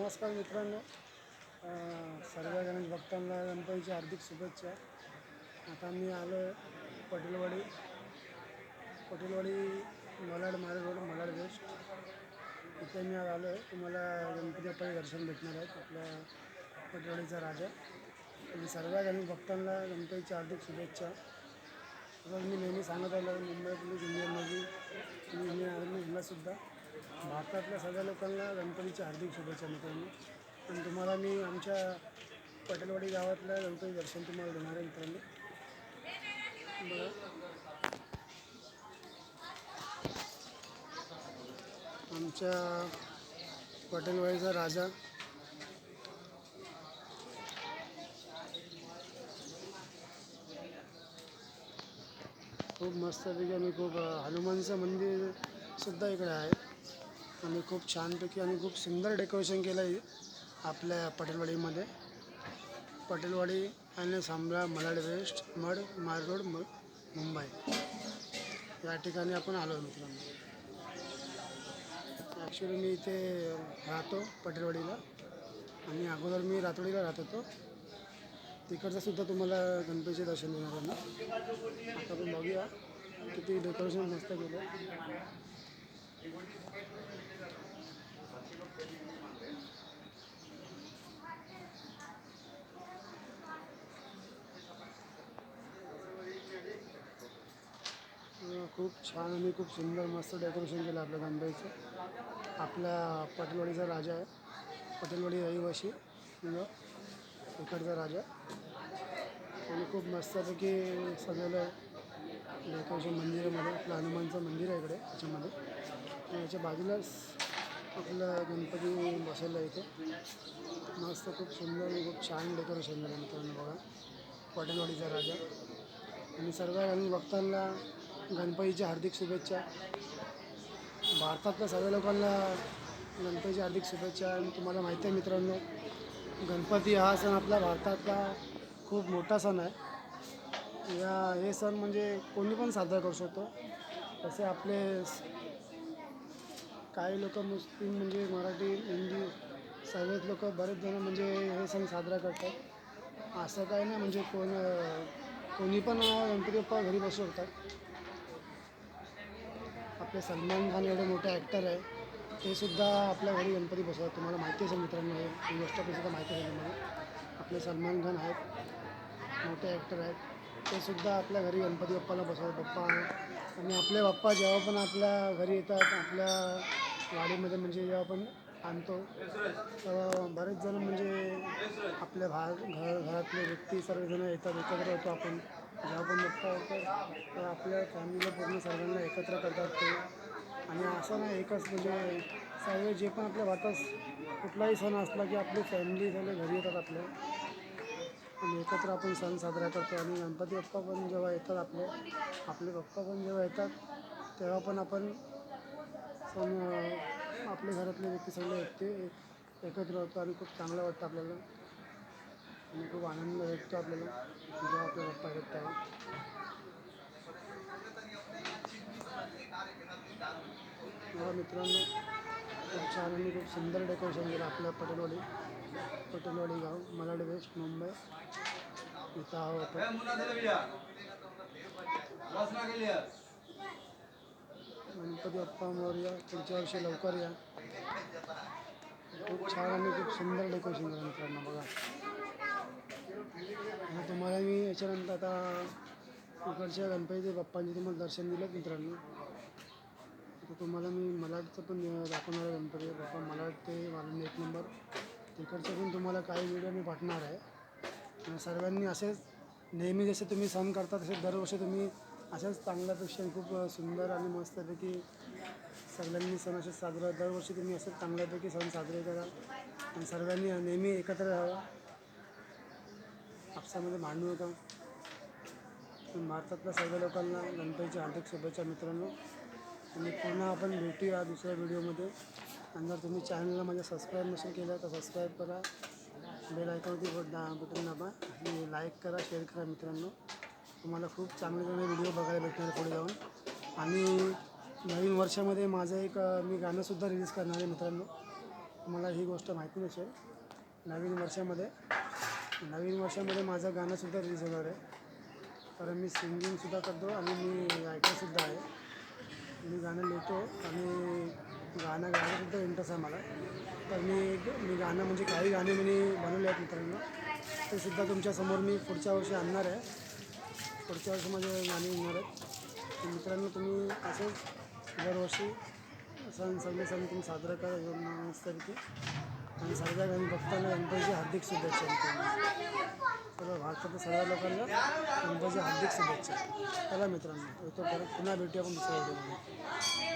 नमस्कार मित्रांनो, सर्व गणेश भक्तांना गणपतीच्या हार्दिक शुभेच्छा. आता मी आलो आहे पटेलवाडी मलाड मारे रोड मलाड वेस्ट. इथे मी आज आलो आहे. तुम्हाला गणपती बाप्पाचे दर्शन भेटणार आहेत. आपल्या पटेलवाडीचा राजा आणि सर्व गणेश भक्तांना गणपतीच्या हार्दिक शुभेच्छा. तसंच मी नेहमी सांगत आलो, मुंबई पोलीस इंडियनमध्ये आणि इंडियन आर्मीलासुद्धा भारतातल्या सगळ्या लोकांना गणपतीच्या हार्दिक शुभेच्छा मित्रांनो. आणि तुम्हाला मी आमच्या पटेलवाडी गावातलं गणपती दर्शन तुम्हाला देणार आहे मित्रांनो. बघा, आमच्या पटेलवाडीचा राजा खूप मस्तपैकी आणि खूप हनुमानचं मंदिरसुद्धा इकडे आहे आणि खूप छानपैकी आणि खूप सुंदर डेकोरेशन केलं आहे आपल्या पटेलवाडीमध्ये. पटेलवाडी आणि सांभळा मलाड वेस्ट मार रोड मुंबई या ठिकाणी आपण आलो मित्रांनो. ॲक्च्युली मी इथे राहतो पटेलवाडीला आणि अगोदर मी रातोडीला राहत होतो. तिकडचं सुद्धा तुम्हाला गणपतीचे दर्शन देणार आहे ना. आता आपण बघूया किती डेकोरेशन मस्त केलं. खूप छान आणि खूप सुंदर मस्त डेकोरेशन केलं आपल्या गणपतीचं. आपल्या पटेलवाडीचा राजा आहे, पटेलवाडी रहिवाशी इकडचा राजा आणि खूप मस्तपैकी सगळं डेकोरेशन मंदिरामध्ये. आपलं हनुमानचं मंदिर आहे इकडे त्याच्यामध्ये आणि याच्या बाजूलाच आपलं गणपती बसवलं आहे इथे. मस्त खूप सुंदर आणि खूप छान डेकोरेशन झालं मित्रांनो. बघा, पटेलवाडीचा राजा आणि सर्व गणेश भक्तांना गणपतीच्या हार्दिक शुभेच्छा. भारतातल्या सगळ्या लोकांना गणपतीच्या हार्दिक शुभेच्छा. आणि तुम्हाला माहिती आहे मित्रांनो, गणपती हा सण आपल्या भारतातला खूप मोठा सण आहे. हे सण म्हणजे कोणी पण साजरा करू शकतो. तसे आपले काही लोक मुस्लिम म्हणजे मराठी हिंदी सर्वच लोक बरेच जण म्हणजे हे सण साजरा करतात. असं काही नाही म्हणजे कोणी पण गणपती बाप्पा घरी बसू शकतात. आपले सलमान खान एवढे मोठे ॲक्टर आहे, ते सुद्धा आपल्या घरी गणपती बसवतात. तुम्हाला माहिती असेल मित्रांनो, ही गोष्ट सुद्धा माहिती असेल तुम्हाला. आपले सलमान खान आहेत, मोठे ॲक्टर आहेत, ते सुद्धा आपल्या घरी गणपती बाप्पाला बसवतात. आणि आपले बाप्पा जेव्हा पण आपल्या घरी येतात, आपल्या वाडीमध्ये म्हणजे जेव्हा आपण आणतो तेव्हा बरेच जण म्हणजे आपल्या घरातले व्यक्ती सर्वजण येतात, एकत्र होतो आपण. जेव्हा पण बाप्पा येतात तर आपल्या फॅमिलीला पूर्ण सर्वांना एकत्र करतात ते. आणि असं नाही एकच म्हणजे सर्व जे पण आपल्या भारतात कुठलाही सण असला की आपली फॅमिली सगळे घरी येतात आपल्या आणि एकत्र आपण सण साजरा करतो. आणि गणपती बाप्पा पण जेव्हा येतात आपले बाप्पा पण जेव्हा येतात तेव्हा पण आपण सण आपल्या घरातले व्यक्ती सगळे एकत्र होतो आणि खूप चांगलं वाटतं आपल्याला आणि खूप आनंद भेटतो आपल्याला जेव्हा आपले बाप्पा येतात तेव्हा. बघा मित्रांनो, खूप छान आणि खूप सुंदर डेकोरेशन केलं आपल्या पटेलवाडी गाव मलाड वेस्ट मुंबई. इथं आहो आपण. गणपती बाप्पा मोरया, पुढच्या वर्षी लवकर या. खूप छान आणि खूप सुंदर डेकोरेशन झालं मित्रांनो. बघा, आता तुम्हाला मी याच्यानंतर आता इकडच्या गणपती बाप्पांचे तुम्हाला दर्शन दिलं मित्रांनो. आता तुम्हाला मी मलाडचं पण दाखवणार आहे. गणपती बाप्पा मलाड ते मला 1 नंबर तिकडचं पण तुम्हाला काही व्हिडिओ मी पाठवणार आहे. आणि सर्वांनी असेच नेहमी जसे तुम्ही सण करता तसे दरवर्षी तुम्ही अशाच चांगल्यापेक्षा खूप सुंदर आणि मस्तपैकी सगळ्यांनी सण असेच साजरा दरवर्षी तुम्ही असेच चांगल्यापैकी सण साजरे करा आणि सर्वांनी नेहमी एकत्र राहा, आपसामध्ये भांडू नका. भारतातल्या सर्व लोकांना गणपतीच्या हार्दिक शुभेच्छा मित्रांनो. आणि पुन्हा आपण भेटूया दुसऱ्या व्हिडिओमध्ये. आणि जर तुम्ही चॅनलला माझ्या सबस्क्राईब नसेल केलं तर सबस्क्राईब करा, बेल आयकॉनवरती बटन दाबा आणि लाईक करा, शेअर करा मित्रांनो. तुम्हाला खूप चांगले चांगले व्हिडिओ बघायला भेटणार पुढे जाऊन. आणि नवीन वर्षामध्ये माझं मी गाणंसुद्धा रिलीज करणार आहे मित्रांनो. तुम्हाला ही गोष्ट माहिती नसेल, नवीन वर्षामध्ये माझं गाणंसुद्धा रिलीज होणार आहे. कारण मी सिंगिंगसुद्धा करतो आणि मी ॲक्टरसुद्धा आहे. मी गाणं लिहितो आणि गाणं गायलासुद्धा इंटरेस्ट आहे मला. तर मी गाणं म्हणजे काही गाणे मी बनवले आहेत मित्रांनो, ते सुद्धा तुमच्यासमोर मी पुढच्या वर्षी आणणार आहे. पुढच्या वर्षी माझे गाणे येणार आहेत. तर मित्रांनो, तुम्ही असंच दरवर्षी सगळे सण तुम्ही साजरा करा मस्तपैकी. आणि सगळ्या भक्तांना गणपतीची हार्दिक शुभेच्छा मित्रांनो. सर्व भारतातील सर्व लोकांना गणपतीची हार्दिक शुभेच्छा. चला मित्रांनो, तो परत पुन्हा भेटूया आपण दुसऱ्या व्हिडिओमध्ये.